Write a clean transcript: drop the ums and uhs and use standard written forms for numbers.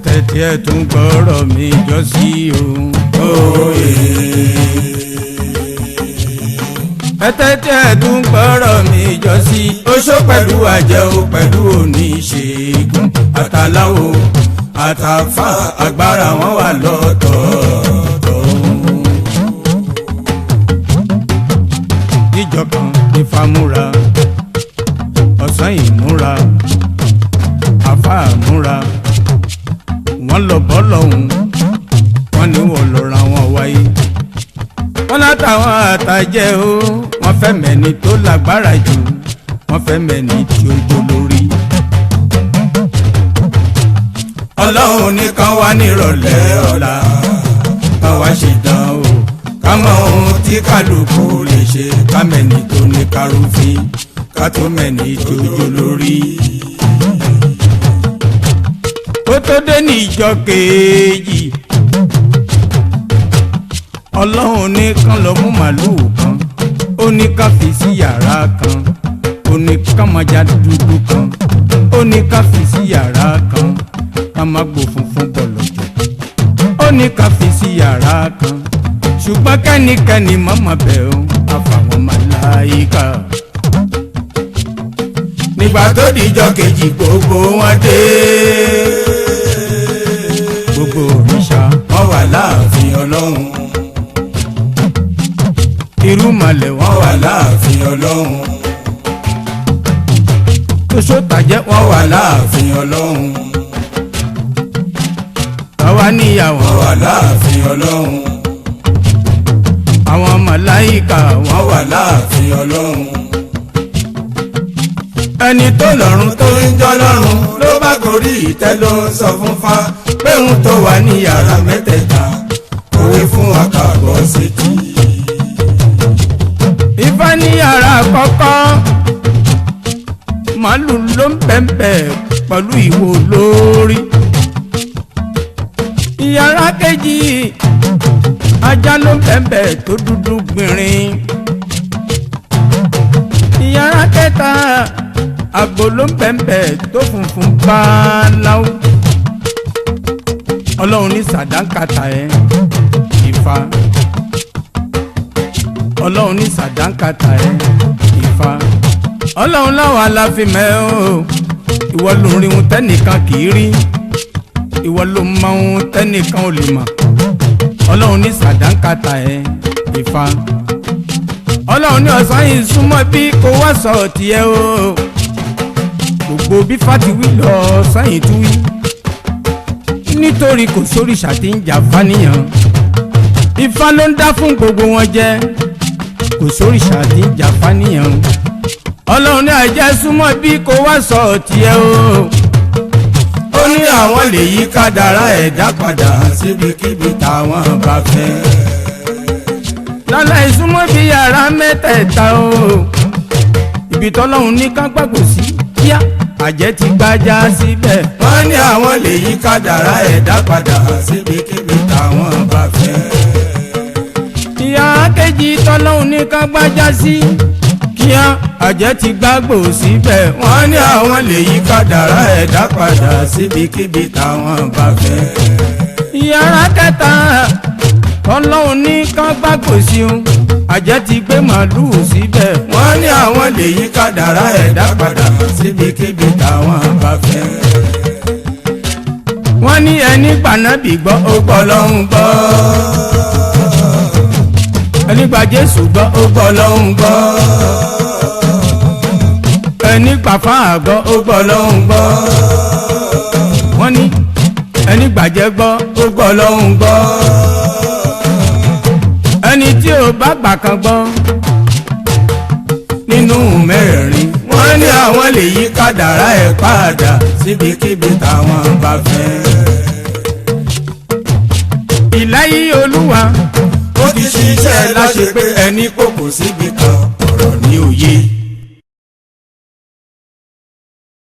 ẹ̀tẹ̀ tí ẹ tún gbọ́rọ̀ mi jọ sí o. Òye. ẹ̀tẹ̀ tí ẹ tún gbọ́rọ̀ mi jọ sí. oṣó pẹ̀lú àjẹ́ o pẹ̀lú oníṣègùn àtàláwo àtàfà agbára wọn wà lọ́tọ̀ọ̀tọ̀. níjọ kan ní fámúra ọ̀sán ìmúra àfà múra wọ́n lọ bọ́ lọ́hùn wọ́n ní wọ́n lọ ra wọn wáyé. wọ́n látàwọn àtàjẹ́ o wọ́n fẹ́ mẹ́ni tó lágbára jù wọ́n fẹ́ mẹ́ni tí ó jó lórí. ọlọ́run nìkan wá nírọ̀lẹ́ ọ̀la ká wá ṣèdán o ká mọ ohun tí kálukú lè ṣe ká mẹ́ni tó ní kárúfin ká tó mẹ́ni tó jó lórí. ó tó dé ní ìjọ kejì ọlọ́run ní kán lọ mú màlúù kan ó ní ká fi sí yàrá kan ó ní ká máa já dúdú kan ó ní ká fi sí yàrá kan ká má gbó funfun bọ̀lọ̀jọ̀ ó ní ká fi sí yàrá kan ṣùgbọ́n kẹ́nikẹ́ni mọ́mọ́ bẹ̀ ó àfàwọn màláíkà. nígbà tó dijọ́ kejì gbogbo wọn dé gbogbo òrìṣà wọn wà láàfin ọlọ́run irúnmọlẹ̀ wọn wà láàfin ọlọ́run oṣó tàjẹ́ wọn wà láàfin ọlọ́run àwa níyàwó wà láàfin ọlọ́run àwọn màláíkà wọn wà láàfin ọlọ́run. ẹni tó lọ́run tó ń jọ́ lọ́run ló bá gorí ìtẹ́ ló ń sọ fún fa pé òun tó wà ní yàrá mẹ́tẹ̀ẹ̀ta òwe fún àkàbọ̀ sétí. Ifá ní yàrá àkọ́kọ́ màálù ló ń bẹ̀m̀bẹ̀ pẹ̀lú ìwo lórí. Yàrá kejì ajá ló ń bẹ̀m̀bẹ̀ tó dúdú gbìnrín. Yàrá kẹta àgbò ló ń bẹ̀m̀bẹ̀ tó funfun báláú. Ọlọ́run ní sàdánkàtà ẹ̀ Ifá. Ọlọ́run ní sàdánkàtà ẹ̀ Ifá. Ọlọ́run láwọn aláfin mẹ́ o ìwọ ló rí ohun tẹ́nìkan kì í rí ìwọ ló mọ ohun tẹ́nìkan ò lè mọ̀. Ọlọ́run ní sàdánkàtà ẹ̀ Ifá. Ọlọ́run ní ọ̀sán yìí súnmọ́ bí kò wá sọ tiẹ̀ o gbogbo bí fatiwi lọ sẹ́yìn tú wí nítorí kò sóríṣà tí ń jà fáníyàn. Ifá ló ń dá fún gbogbo wọn jẹ kò sóríṣà tí ń jà fáníyàn. Ọlọ́run ní àjẹ́ súnmọ́ bí kò wá sọ tiẹ̀ o ó ní àwọn lè yí kádàrá ẹ̀dá padà síbikíbi táwọn bá fẹ́. lọ́la ìsúnmọ́ bí yàrá mẹ́tẹ̀ẹ̀ta o ibi tọ́lọ́run ní ká gbàgbọ́ sí kíá àjẹ́ ti gbájá síbẹ̀. wọ́n ní àwọn lè yí kádàrá ẹ̀dá padà síbikíbi táwọn bá fẹ́. yàrá kejì tọ́lọ́run ní ká gbájá sí kíá àjẹ́ ti gbàgbọ́ síbẹ̀. wọ́n ní àwọn lè yí kádàrá ẹ̀dá padà síbikíbi táwọn bá fẹ́. yàrá kẹta Ọlọ́run ní kán gbàgbọ́ sí o àjẹ́ ti gbé màlúù síbẹ̀. wọ́n ní àwọn lè yí kádàrá ẹ̀dá padà síbikíbi táwọn bá fẹ́. wọ́n ní ẹni gbànábì gbọ́ ó gbọ́ Ọlọ́run gbọ́ ẹni gbà Jésù gbọ́ ó gbọ́ Ọlọ́run gbọ́ ẹni gbà fáà gbọ́ ó gbọ́ Ọlọ́run gbọ́. wọ́n ní ẹni gbàjẹ́ gbọ́ ó gbọ́ Ọlọ́run gbọ́ ẹni tí ò bá gbà kan gbọ́ nínú mẹ́rẹ̀ẹ̀rin. wọ́n ní àwọn lè yí kádàrá ẹ̀ padà síbikíbi táwọn bá fẹ́. ìláyé Olúwa ó ti ṣiṣẹ́ láṣẹ pé ẹni kò síbi kan